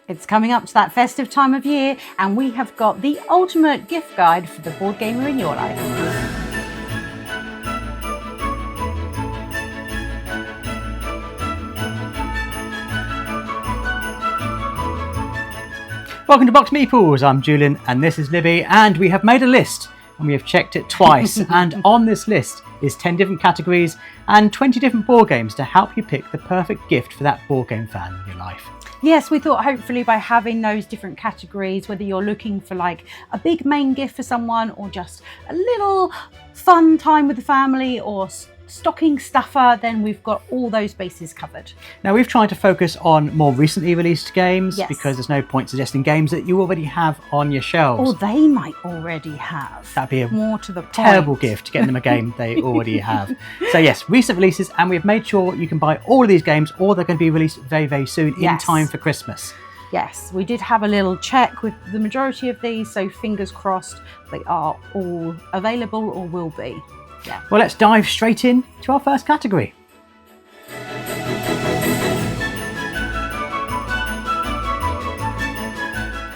It's coming up to that festive time of year, and we have got the ultimate gift guide for the board gamer in your life. Welcome to Box Meeples. I'm Julian and this is Libby, and we have made a list and we have checked it twice. And on this list is 10 different categories and 20 different board games to help you pick the perfect gift for that board game fan in your life. Yes, we thought hopefully by having those different categories, whether you're looking for like a big main gift for someone or just a little fun time with the family or stocking stuffer, then we've got all those bases covered. Now we've tried to focus on more recently released games, yes, because there's no point suggesting games that you already have on your shelves. Or they might already have. That'd be a more to the point. Terrible gift, getting them a game they already have. So yes, recent releases, and we've made sure you can buy all of these games or they're going to be released very, very soon, yes, in time for Christmas. Yes, we did have a little check with the majority of these, so fingers crossed they are all available or will be. Yeah. Well, let's dive straight in to our first category.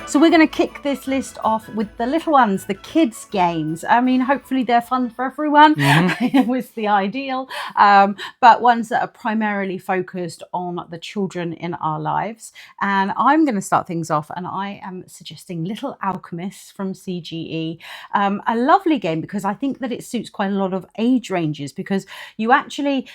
So we're going to kick this list off with the little ones, the kids' games. I mean, hopefully they're fun for everyone. It was the ideal, but ones that are primarily focused on the children in our lives. And I'm going to start things off, and I am suggesting Little Alchemists from CGE. A lovely game because I think that it suits quite a lot of age ranges, because you actually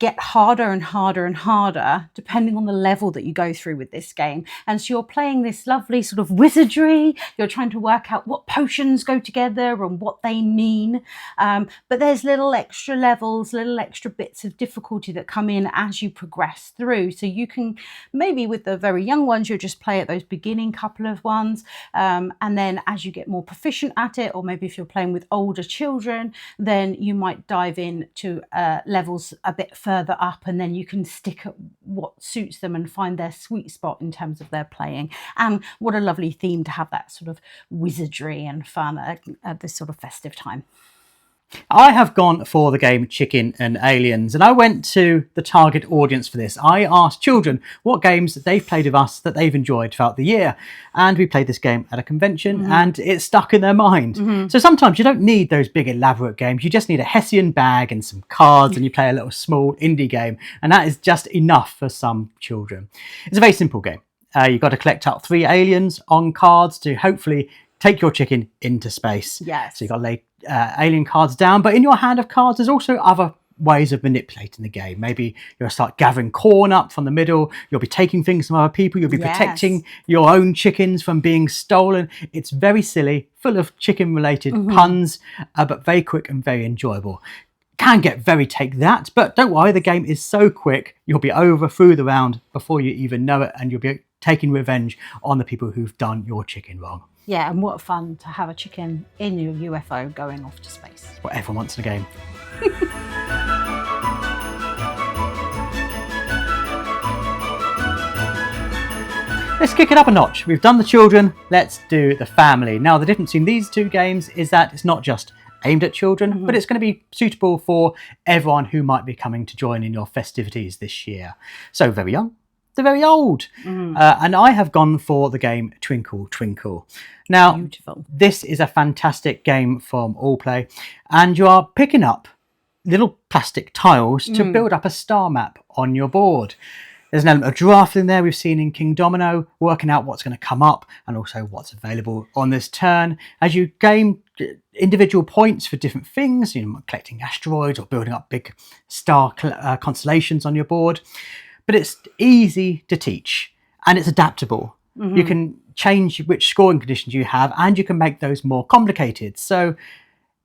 get harder and harder and harder depending on the level that you go through with this game. And so you're playing this lovely sort of wizardry, you're trying to work out what potions go together and what they mean, but there's little extra levels, little extra bits of difficulty that come in as you progress through. So you can, maybe with the very young ones, you'll just play at those beginning couple of ones, and then as you get more proficient at it, or maybe if you're playing with older children, then you might dive in to levels a bit further up, and then you can stick at what suits them and find their sweet spot in terms of their playing. And what a lovely theme to have that sort of wizardry and fun at this sort of festive time. I have gone for the game Chicken and Aliens, and I went to the target audience for this. I asked children what games that they've played with us that they've enjoyed throughout the year, and we played this game at a convention, and it stuck in their mind. So sometimes you don't need those big elaborate games, you just need a Hessian bag and some cards, and you play a little small indie game, and that is just enough for some children. It's a very simple game. You've got to collect up 3 aliens on cards to hopefully take your chicken into space. Yes. So you've got to lay alien cards down, but in your hand of cards there's also other ways of manipulating the game. Maybe you'll start gathering corn up from the middle, you'll be taking things from other people, you'll be protecting your own chickens from being stolen. It's very silly, full of chicken related puns, but very quick and very enjoyable. Can get very take that, but don't worry, the game is so quick you'll be over through the round before you even know it, and you'll be taking revenge on the people who've done your chicken wrong. Yeah, and what fun to have a chicken in your UFO going off to space. What everyone wants in a game. Let's kick it up a notch. We've done the children, let's do the family. Now the difference in these two games is that it's not just aimed at children, but it's going to be suitable for everyone who might be coming to join in your festivities this year. So very young, they're very old. And I have gone for the game Twinkle, Twinkle. Now, beautiful. This is a fantastic game from Allplay, and you are picking up little plastic tiles to build up a star map on your board. There's an element of drafting in there we've seen in King Domino, working out what's going to come up and also what's available on this turn. As you gain individual points for different things, you know, collecting asteroids or building up big star constellations on your board. But it's easy to teach and it's adaptable. You can change which scoring conditions you have, and you can make those more complicated. So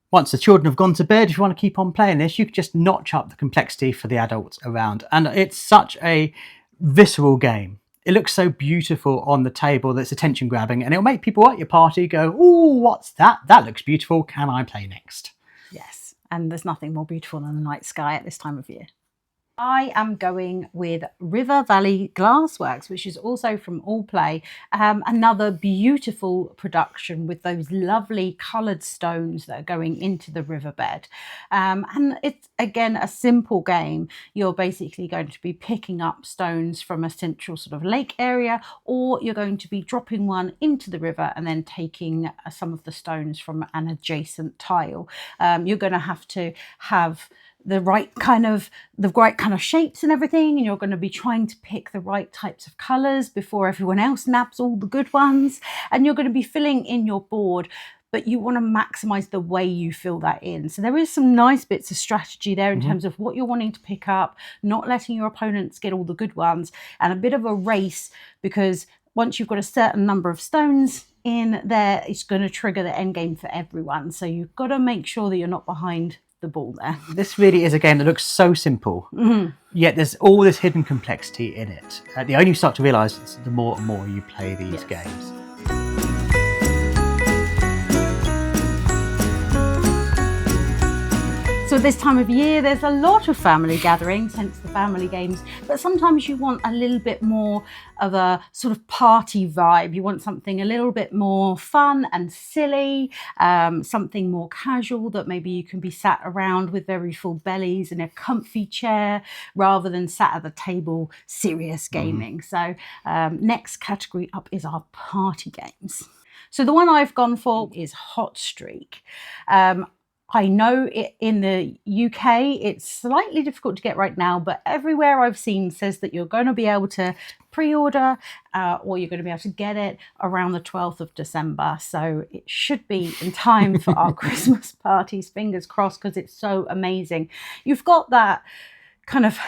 once the children have gone to bed, if you want to keep on playing this, you can just notch up the complexity for the adults around. And it's such a visceral game. It looks so beautiful on the table that's attention grabbing, and it'll make people at your party go, "Oh, what's that? That looks beautiful. Can I play next?" Yes, and there's nothing more beautiful than the night sky at this time of year. I am going with River Valley Glassworks, which is also from Allplay. Another beautiful production with those lovely coloured stones that are going into the riverbed. And it's, again, a simple game. You're basically going to be picking up stones from a central sort of lake area, or you're going to be dropping one into the river and then taking some of the stones from an adjacent tile. You're going to have the right kind of shapes and everything, and you're going to be trying to pick the right types of colors before everyone else nabs all the good ones, and you're going to be filling in your board, but you want to maximize the way you fill that in. So there is some nice bits of strategy there in terms of what you're wanting to pick up, not letting your opponents get all the good ones, and a bit of a race, because once you've got a certain number of stones in there, it's going to trigger the end game for everyone. So you've got to make sure that you're not behind the ball there. This really is a game that looks so simple, yet there's all this hidden complexity in it. The only you start to realise is the more and more you play these games. So this time of year, there's a lot of family gatherings, hence the family games, but sometimes you want a little bit more of a sort of party vibe. You want something a little bit more fun and silly, something more casual that maybe you can be sat around with very full bellies in a comfy chair rather than sat at the table serious gaming. So next category up is our party games. So the one I've gone for is Hot Streak. I know in the UK it's slightly difficult to get right now, but everywhere I've seen says that you're going to be able to pre-order or you're going to be able to get it around the 12th of December. So it should be in time for our Christmas parties, fingers crossed, because it's so amazing. You've got that kind of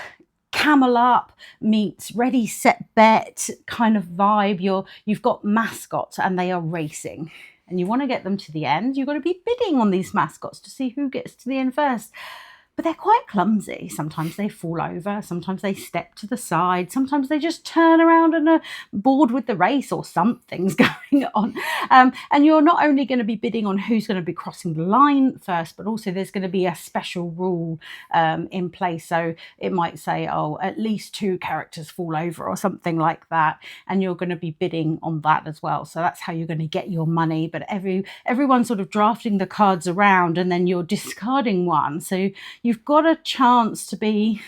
camel up meets ready set bet kind of vibe. You've got mascots and they are racing, and you want to get them to the end. You've got to be bidding on these mascots to see who gets to the end first. But they're quite clumsy. Sometimes they fall over, sometimes they step to the side, sometimes they just turn around and are bored with the race or something's going on. And you're not only going to be bidding on who's going to be crossing the line first, but also there's going to be a special rule in place. So it might say, oh, at least 2 characters fall over or something like that. And you're going to be bidding on that as well. So that's how you're going to get your money. But everyone's sort of drafting the cards around and then you're discarding one. So you've got a chance to be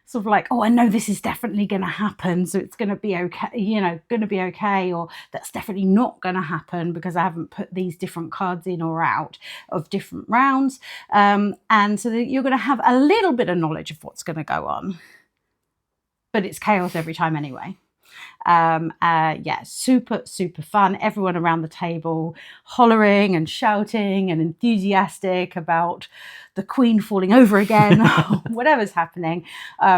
sort of like, oh, I know this is definitely going to happen, so it's going to be okay, going to be okay, or that's definitely not going to happen because I haven't put these different cards in or out of different rounds. And so that you're going to have a little bit of knowledge of what's going to go on, but it's chaos every time anyway. Super fun. Everyone around the table hollering and shouting and enthusiastic about the Queen falling over again, whatever's happening.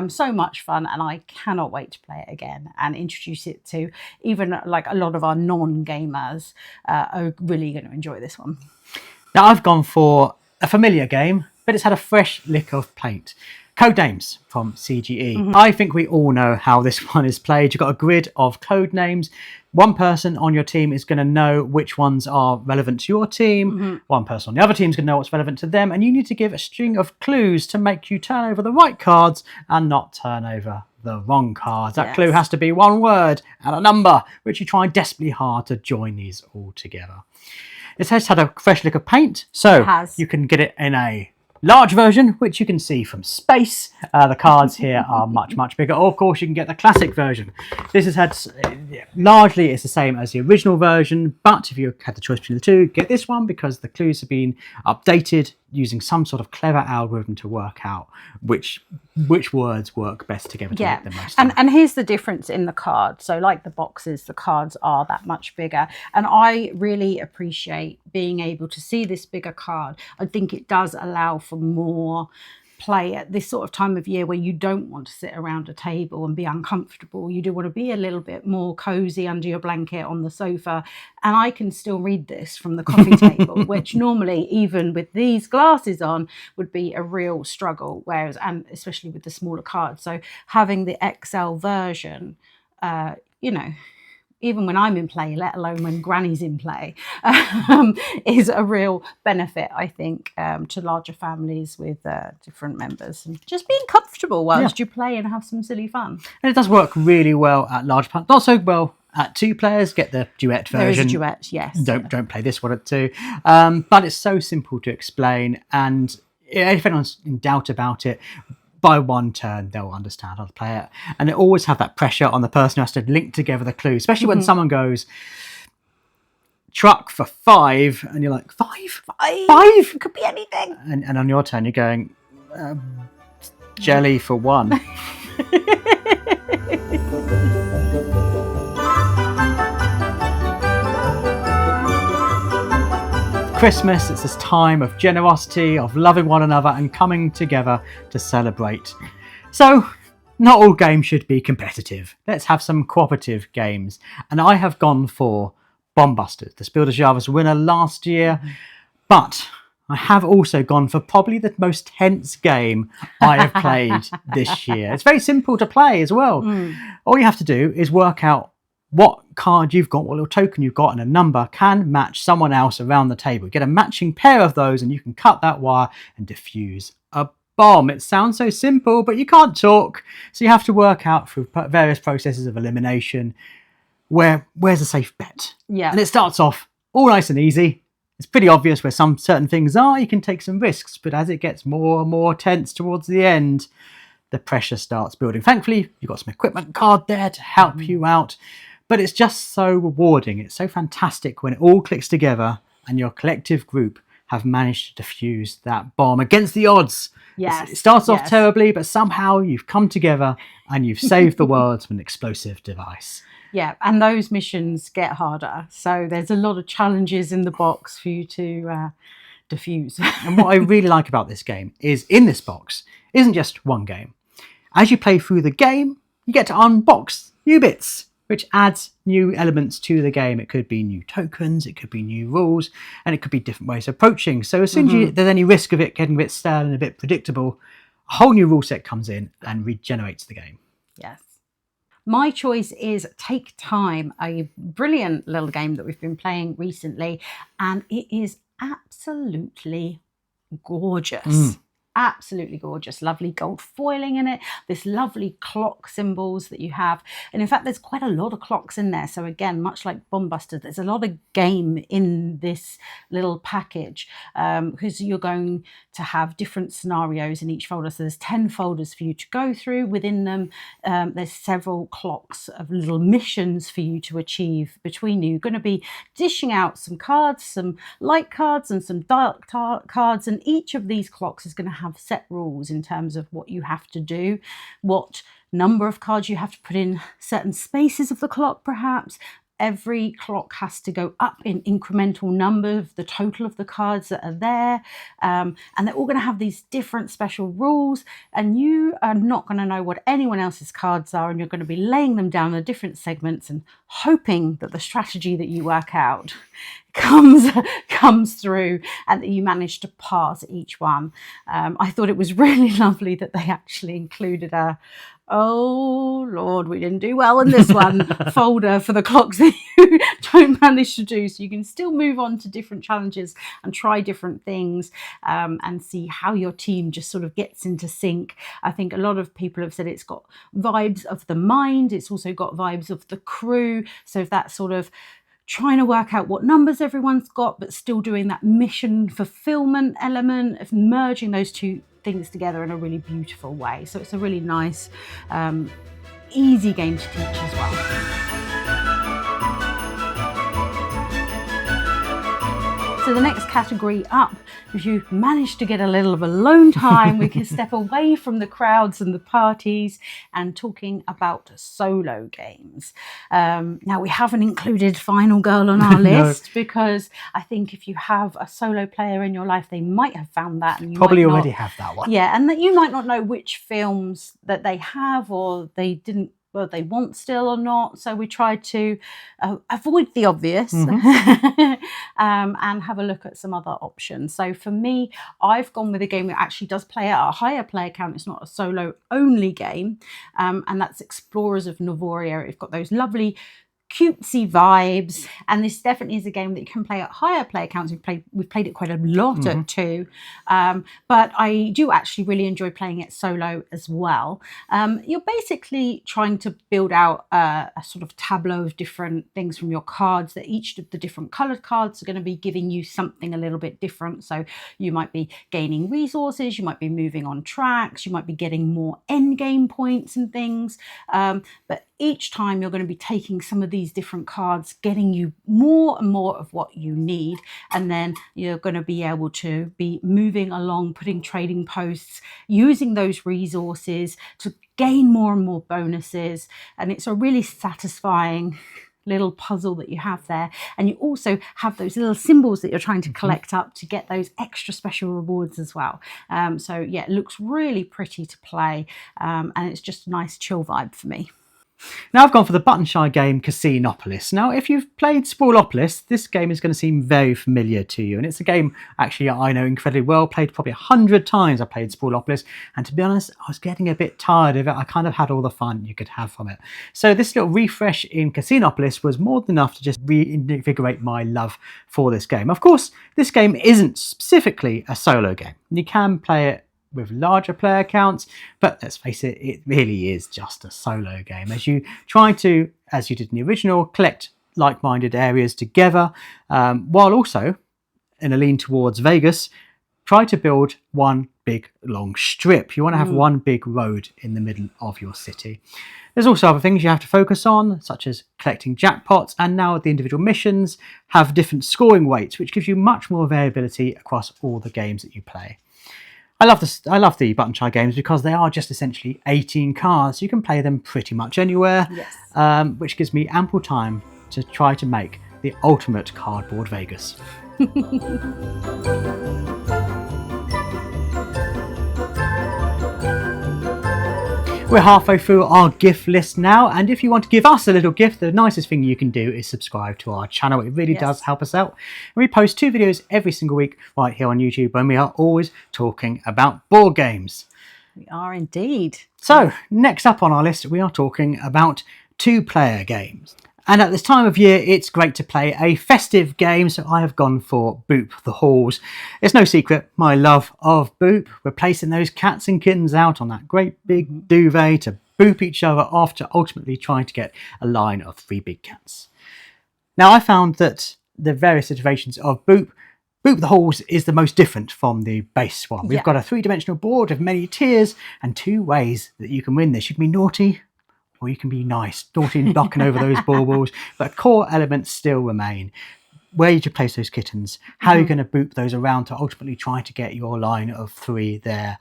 So much fun, and I cannot wait to play it again and introduce it to even like a lot of our non-gamers are really going to enjoy this one. Now I've gone for a familiar game, but it's had a fresh lick of paint. Codenames from CGE. I think we all know how this one is played. You've got a grid of code names. One person on your team is going to know which ones are relevant to your team. One person on the other team is going to know what's relevant to them. And you need to give a string of clues to make you turn over the right cards and not turn over the wrong cards. That clue has to be one word and a number, which you try desperately hard to join these all together. It has had a fresh lick of paint, so you can get it in a large version, which you can see from space. The cards here are much bigger. Or, of course, you can get the classic version. This has had, largely it's the same as the original version, but if you had the choice between the two, get this one because the clues have been updated using some sort of clever algorithm to work out which words work best together to make the most. And here's the difference in the cards. So like the boxes, the cards are that much bigger. And I really appreciate being able to see this bigger card. I think it does allow for more play at this sort of time of year where you don't want to sit around a table and be uncomfortable. You do want to be a little bit more cozy under your blanket on the sofa. And I can still read this from the coffee table, which normally, even with these glasses on, would be a real struggle. Whereas, and especially with the smaller cards. So having the XL version, even when I'm in play, let alone when Granny's in play, is a real benefit, I think, to larger families with different members. And just being comfortable whilst you play and have some silly fun. And it does work really well at large parties. Not so well at 2 players. Get the duet version. There is a duet, yes. Don't play this one at 2. But it's so simple to explain. And if anyone's in doubt about it, by 1 turn, they'll understand how to play it. And they always have that pressure on the person who has to link together the clues, especially when someone goes, truck for 5, and you're like, 5? 5? It could be anything. And on your turn, you're going, jelly for 1. Christmas, it's this time of generosity, of loving one another and coming together to celebrate. So, not all games should be competitive. Let's have some cooperative games. And I have gone for Bombusters, the Spiel des Jahres winner last year. But I have also gone for probably the most tense game I have played this year. It's very simple to play as well. All you have to do is work out what card you've got, what little token you've got, and a number can match someone else around the table. Get a matching pair of those and you can cut that wire and defuse a bomb. It sounds so simple, but you can't talk. So you have to work out through various processes of elimination where's a safe bet. Yeah. And it starts off all nice and easy. It's pretty obvious where some certain things are. You can take some risks, but as it gets more and more tense towards the end, the pressure starts building. Thankfully, you've got some equipment card there to help you out. But it's just so rewarding. It's so fantastic when it all clicks together and your collective group have managed to defuse that bomb against the odds. Yes. It starts off terribly, but somehow you've come together and you've saved the world from an explosive device. Yeah, and those missions get harder. So there's a lot of challenges in the box for you to defuse. And what I really like about this game is in this box isn't just one game. As you play through the game, you get to unbox new bits, which adds new elements to the game. It could be new tokens, it could be new rules, and it could be different ways of approaching. So as soon as there's any risk of it getting a bit stale and a bit predictable, a whole new rule set comes in and regenerates the game. Yes. My choice is Take Time, a brilliant little game that we've been playing recently, and it is absolutely gorgeous. Absolutely gorgeous. Lovely gold foiling in it, this lovely clock symbols that you have, and in fact there's quite a lot of clocks in there. So again, much like Bombuster, there's a lot of game in this little package, because you're going to have different scenarios in each folder. So there's 10 folders for you to go through. Within them there's several clocks of little missions for you to achieve between you. You're going to be dishing out some cards, some light cards and some dark cards, and each of these clocks is going to have set rules in terms of what you have to do, what number of cards you have to put in certain spaces of the clock perhaps. Every clock has to go up in incremental number of the total of the cards that are there, and they're all going to have these different special rules, and you are not going to know what anyone else's cards are, and you're going to be laying them down in different segments and hoping that the strategy that you work out comes through and that you manage to pass each one. I thought it was really lovely that they actually included a "oh Lord, we didn't do well in this one" folder for the clocks that you don't manage to do, so you can still move on to different challenges and try different things, and see how your team just sort of gets into sync. I think a lot of people have said it's got vibes of the mind, it's also got vibes of the crew, so if that sort of trying to work out what numbers everyone's got, but still doing that mission fulfillment element of merging those two things together in a really beautiful way. So it's a really nice, easy game to teach as well. So the next category up, if you manage to get a little of alone time, we can step away from the crowds and the parties and talking about solo games. Now we haven't included Final Girl on our list because I think if you have a solo player in your life, they might have found that. And you probably might already not, have that one. Yeah, and that you might not know which films that they have or they didn't, well, they want still or not. So we tried to avoid the obvious and have a look at some other options. So for me, I've gone with a game that actually does play at a higher player count. It's not a solo only game, and that's Explorers of Navoria. It's got those lovely cutesy vibes, and this definitely is a game that you can play at higher player counts. We've played it quite a lot at 2, but I do actually really enjoy playing it solo as well. You're basically trying to build out a sort of tableau of different things from your cards, that each of the different coloured cards are going to be giving you something a little bit different. So you might be gaining resources, you might be moving on tracks, you might be getting more end game points and things, but each time you're going to be taking some of these different cards, getting you more and more of what you need, and then you're going to be able to be moving along, putting trading posts, using those resources to gain more and more bonuses. And it's a really satisfying little puzzle that you have there. And you also have those little symbols that you're trying to collect up to get those extra special rewards as well. So yeah, it looks really pretty to play, and it's just a nice chill vibe for me. Now I've gone for the Buttonshy game Casinopolis. Now if you've played Spoolopolis, this game is going to seem very familiar to you, and it's a game actually I know incredibly well. Played probably 100 times I played Spoolopolis, and to be honest I was getting a bit tired of it. I kind of had all the fun you could have from it. So this little refresh in Casinopolis was more than enough to just reinvigorate my love for this game. Of course this game isn't specifically a solo game. You can play it with larger player counts, but let's face it, it really is just a solo game as you try to, as you did in the original, collect like-minded areas together, while also, in a lean towards Vegas, try to build one big long strip. You want to have one big road in the middle of your city. There's also other things you have to focus on, such as collecting jackpots, and now the individual missions have different scoring weights, which gives you much more variability across all the games that you play. I love the Buttonshy games because they are just essentially 18 cards. You can play them pretty much anywhere, which gives me ample time to try to make the ultimate cardboard Vegas. We're halfway through our gift list now, and if you want to give us a little gift, the nicest thing you can do is subscribe to our channel. It really does help us out. And we post 2 videos every single week right here on YouTube, and we are always talking about board games. We are indeed. So next up on our list, we are talking about 2-player games. And at this time of year, it's great to play a festive game, so I have gone for Boop the Halls. It's no secret, my love of Boop. We're placing those cats and kittens out on that great big duvet to boop each other off to ultimately try to get a line of 3 big cats. Now, I found that the various iterations of Boop the Halls is the most different from the base one. We've got a 3-dimensional board of many tiers and 2 ways that you can win this. You can be naughty, or you can be nice, naughty and knocking over those baubles, but core elements still remain. Where you place those kittens, how you're going to boop those around to ultimately try to get your line of 3 there.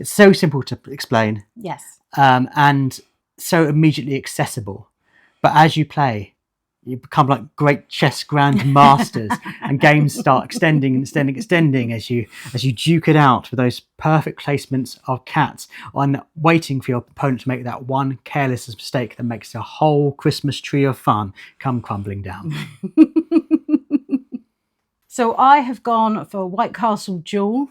It's so simple to explain. Yes. And so immediately accessible. But as you play, you become like great chess grandmasters, and games start extending as you duke it out with those perfect placements of cats, on waiting for your opponent to make that one careless mistake that makes the whole Christmas tree of fun come crumbling down. So I have gone for White Castle Duel.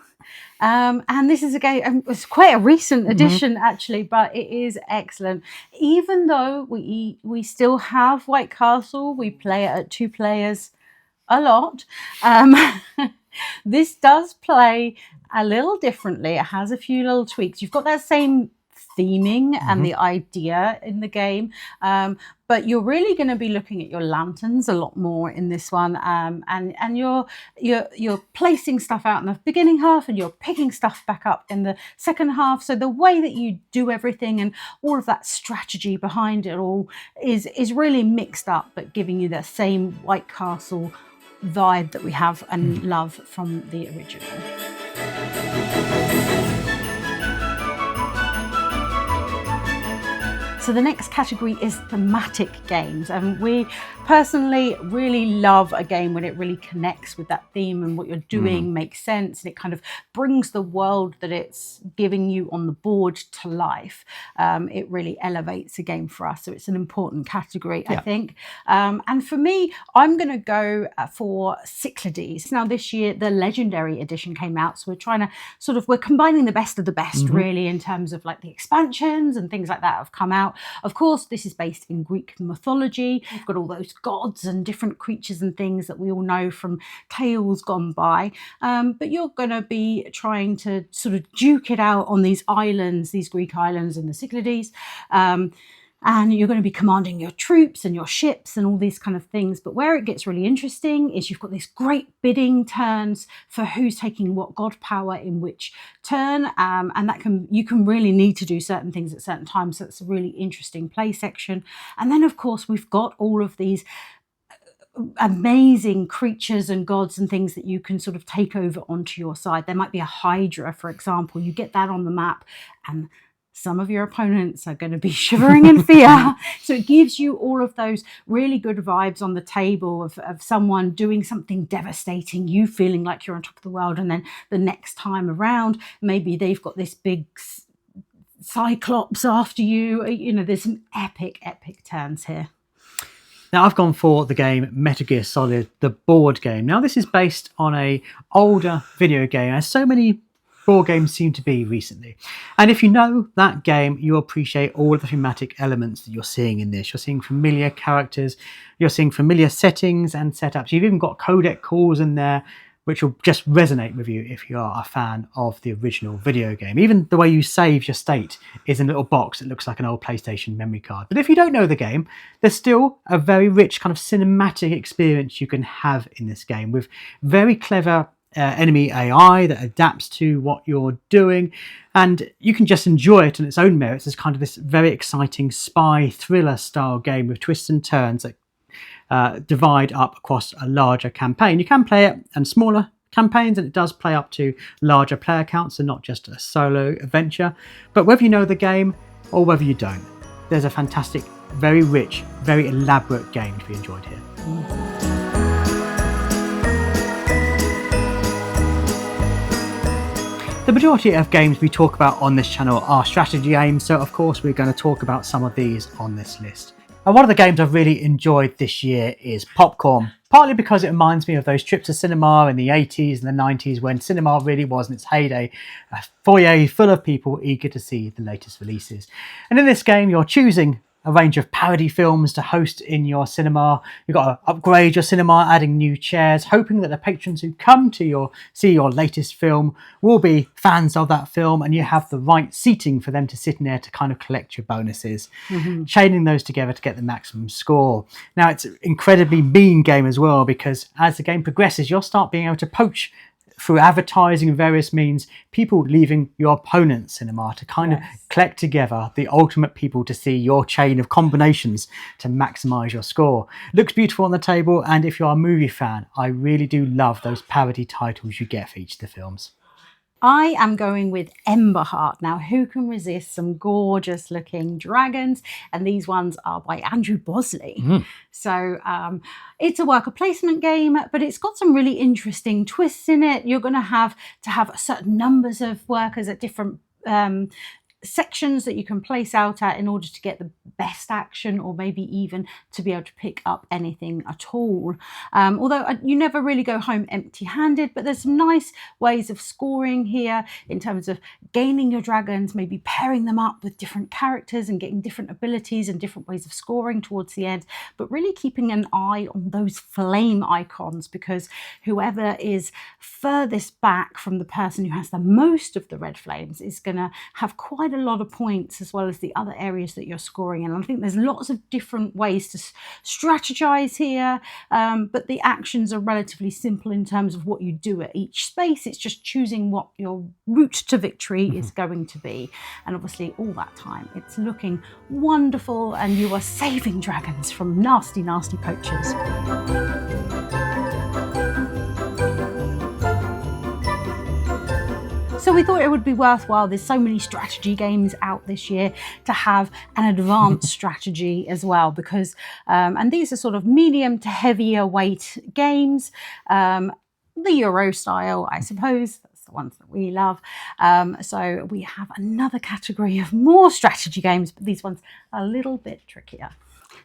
And this is a game, it's quite a recent addition actually, but it is excellent. Even though we still have White Castle, we play it at 2 players a lot. This does play a little differently. It has a few little tweaks. You've got that same theming and the idea in the game, but you're really going to be looking at your lanterns a lot more in this one, and you're placing stuff out in the beginning half and you're picking stuff back up in the second half. So the way that you do everything and all of that strategy behind it all is really mixed up, but giving you that same White Castle vibe that we have and love from the original. So the next category is thematic games, and we personally really love a game when it really connects with that theme and what you're doing makes sense, and it kind of brings the world that it's giving you on the board to life. It really elevates a game for us, so it's an important category, I think. And for me, I'm going to go for Cyclades. Now this year the Legendary Edition came out, so we're trying to we're combining the best of the best really, in terms of like the expansions and things like that have come out. out. Of course, this is based in Greek mythology. You've got all those gods and different creatures and things that we all know from tales gone by. But you're going to be trying to sort of duke it out on these islands, these Greek islands in the Cyclades. And you're going to be commanding your troops and your ships and all these kind of things. But where it gets really interesting is you've got these great bidding turns for who's taking what god power in which turn. And that you can really need to do certain things at certain times. So it's a really interesting play section. And then, of course, we've got all of these amazing creatures and gods and things that you can sort of take over onto your side. There might be a Hydra, for example. You get that on the map, and some of your opponents are going to be shivering in fear. So it gives you all of those really good vibes on the table of someone doing something devastating, you feeling like you're on top of the world. And then the next time around, maybe they've got this big Cyclops after you. You know, there's some epic turns here. Now, I've gone for the game Metal Gear Solid, the board game. Now, this is based on a older video game, as so many board games seem to be recently. And if you know that game, you'll appreciate all of the thematic elements that you're seeing in this. You're seeing familiar characters, you're seeing familiar settings and setups. You've even got codec calls in there, which will just resonate with you if you are a fan of the original video game. Even the way you save your state is in a little box that looks like an old PlayStation memory card. But if you don't know the game, there's still a very rich kind of cinematic experience you can have in this game with very clever enemy AI that adapts to what you're doing, and you can just enjoy it on its own merits as kind of this very exciting spy thriller style game with twists and turns that divide up across a larger campaign. You can play it in smaller campaigns, and it does play up to larger player counts and not just a solo adventure. But whether you know the game or whether you don't, there's a fantastic, very rich, very elaborate game to be enjoyed here. The majority of games we talk about on this channel are strategy games, so of course we're going to talk about some of these on this list. And one of the games I've really enjoyed this year is Popcorn, partly because it reminds me of those trips to cinema in the 80s and the 90s when cinema really was in its heyday, a foyer full of people eager to see the latest releases. And in this game you're choosing a range of parody films to host in your cinema. You've got to upgrade your cinema, adding new chairs, hoping that the patrons who come to see your latest film will be fans of that film, and you have the right seating for them to sit in there to kind of collect your bonuses, chaining those together to get the maximum score. Now, it's an incredibly mean game as well, because as the game progresses, you'll start being able to poach through advertising and various means, people leaving your opponent's cinema to kind of collect together the ultimate people to see your chain of combinations to maximise your score. Looks beautiful on the table, and if you're a movie fan, I really do love those parody titles you get for each of the films. I am going with Emberheart. Now, who can resist some gorgeous looking dragons? And these ones are by Andrew Bosley. So it's a worker placement game, but it's got some really interesting twists in it. You're going to have certain numbers of workers at different sections that you can place out at in order to get the best action, or maybe even to be able to pick up anything at all. Although you never really go home empty-handed, but there's some nice ways of scoring here in terms of gaining your dragons, maybe pairing them up with different characters and getting different abilities and different ways of scoring towards the end, but really keeping an eye on those flame icons, because whoever is furthest back from the person who has the most of the red flames is going to have quite a lot of points, as well as the other areas that you're scoring in. And I think there's lots of different ways to strategize here, but the actions are relatively simple in terms of what you do at each space. It's just choosing what your route to victory is going to be. And obviously all that time it's looking wonderful, and you are saving dragons from nasty, nasty poachers. So we thought it would be worthwhile, there's so many strategy games out this year, to have an advanced strategy as well, because, and these are sort of medium to heavier weight games, the Euro style, I suppose. That's the ones that we love. So we have another category of more strategy games, but these ones are a little bit trickier.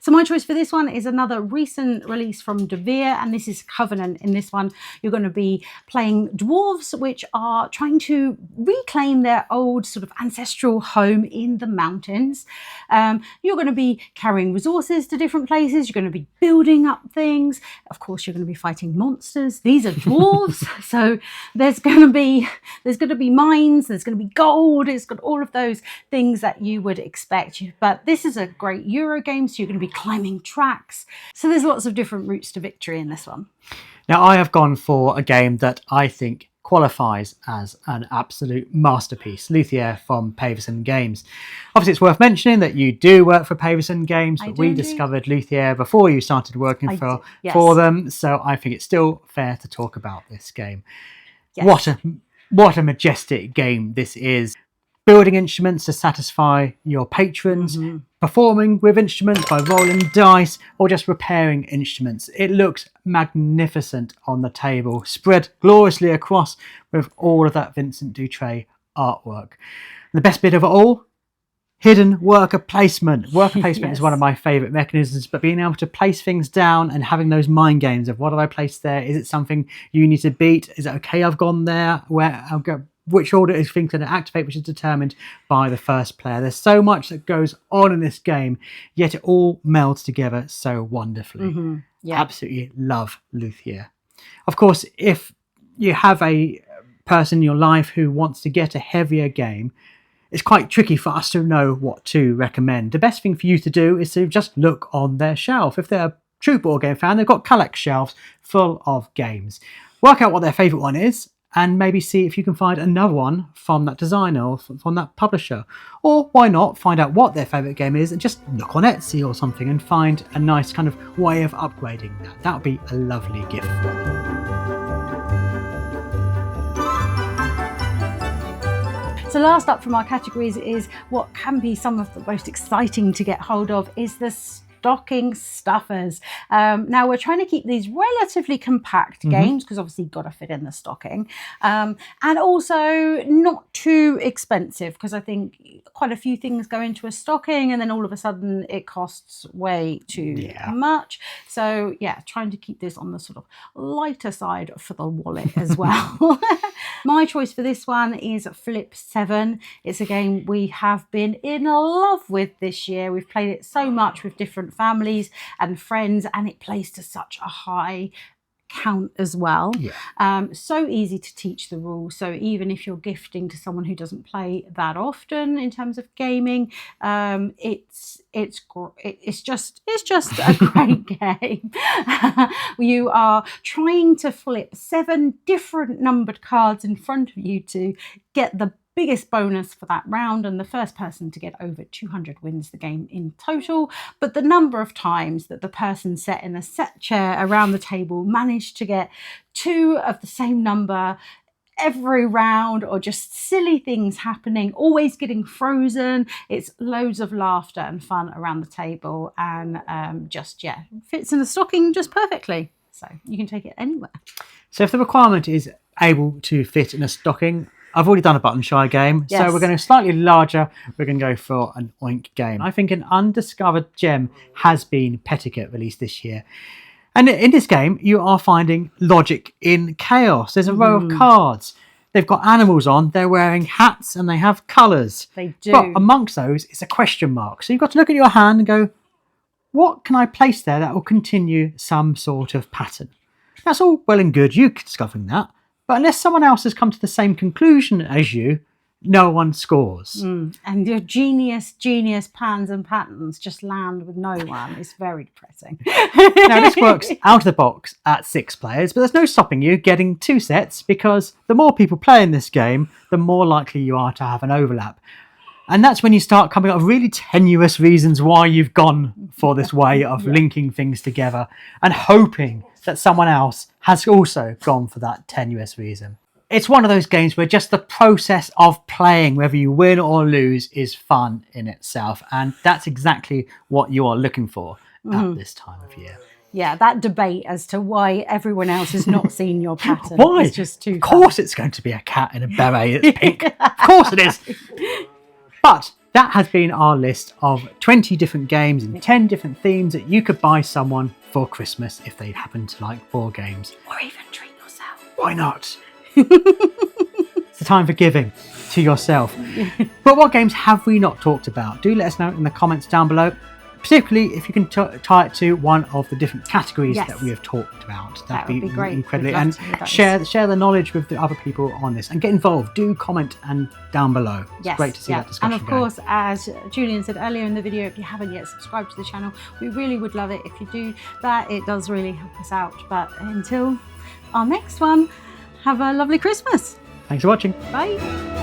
So my choice for this one is another recent release from Devir, and this is Covenant. In this one, you're going to be playing dwarves, which are trying to reclaim their old sort of ancestral home in the mountains. You're going to be carrying resources to different places. You're going to be building up things. Of course, you're going to be fighting monsters. These are dwarves, so there's going to be mines. There's going to be gold. It's got all of those things that you would expect. But this is a great Euro game, so you're going to be climbing tracks. So there's lots of different routes to victory in this one. Now, I have gone for a game that I think qualifies as an absolute masterpiece, Luthier from Pegasus Games. Obviously, it's worth mentioning that you do work for Pegasus Games, but we discovered Luthier before you started working for them, so I think it's still fair to talk about this game. Yes. What a majestic game this is. Building instruments to satisfy your patrons, performing with instruments by rolling dice, or just repairing instruments. It looks magnificent on the table, spread gloriously across with all of that Vincent Dutrait artwork. The best bit of it all, hidden worker placement. Worker placement is one of my favourite mechanisms, but being able to place things down and having those mind games of what have I placed there? Is it something you need to beat? Is it okay I've gone there? Where I'll go? Which order is things going to activate, which is determined by the first player. There's so much that goes on in this game, yet it all melds together so wonderfully. Absolutely love Luthier. Of course, if you have a person in your life who wants to get a heavier game, it's quite tricky for us to know what to recommend. The best thing for you to do is to just look on their shelf. If they're a true board game fan, they've got collect shelves full of games. Work out what their favourite one is, and maybe see if you can find another one from that designer or from that publisher. Or why not find out what their favourite game is and just look on Etsy or something and find a nice kind of way of upgrading that. That would be a lovely gift. So last up from our categories is what can be some of the most exciting to get hold of is the stocking stuffers. Now we're trying to keep these relatively compact games because obviously you've got to fit in the stocking, and also not too expensive, because I think quite a few things go into a stocking and then all of a sudden it costs way too much. So yeah, trying to keep this on the sort of lighter side for the wallet as well. My choice for this one is Flip 7. It's a game we have been in love with this year. We've played it so much with different families and friends, and it plays to such a high count as well. So easy to teach the rules, so even if you're gifting to someone who doesn't play that often in terms of gaming, it's just a great game. You are trying to flip 7 different numbered cards in front of you to get the biggest bonus for that round, and the first person to get over 200 wins the game in total. But the number of times that the person sat in a set chair around the table managed to get 2 of the same number every round, or just silly things happening, always getting frozen. It's loads of laughter and fun around the table, and fits in the stocking just perfectly. So you can take it anywhere. So if the requirement is able to fit in a stocking, I've already done a Buttonshy game, so we're going to slightly larger. We're going to go for an Oink game. I think an undiscovered gem has been Petticoat, released this year. And in this game, you are finding logic in chaos. There's a row of cards. They've got animals on, they're wearing hats, and they have colours. They do. But amongst those is a question mark. So you've got to look at your hand and go, what can I place there that will continue some sort of pattern? That's all well and good, you discovering that. But unless someone else has come to the same conclusion as you, no one scores. And your genius plans and patterns just land with no one. It's very depressing. Now, this works out of the box at 6 players, but there's no stopping you getting 2 sets, because the more people play in this game, the more likely you are to have an overlap. And that's when you start coming up with really tenuous reasons why you've gone for this way of linking things together and hoping that someone else has also gone for that tenuous reason. It's one of those games where just the process of playing, whether you win or lose, is fun in itself. And that's exactly what you are looking for at this time of year. Yeah, that debate as to why everyone else has not seen your pattern Why? is just too fun. Of course it's going to be a cat in a beret that's pink. Of course it is. But that has been our list of 20 different games and 10 different themes that you could buy someone for Christmas if they happen to like board games. Or even treat yourself. Why not? It's the time for giving to yourself. But what games have we not talked about? Do let us know in the comments down below. Particularly if you can tie it to one of the different categories that we have talked about. That would be great. Incredibly. And share the knowledge with the other people on this and get involved. Do comment and down below. It's great to see that discussion. And of course, as Julian said earlier in the video, if you haven't yet subscribed to the channel, we really would love it if you do that. It does really help us out. But until our next one, have a lovely Christmas. Thanks for watching. Bye.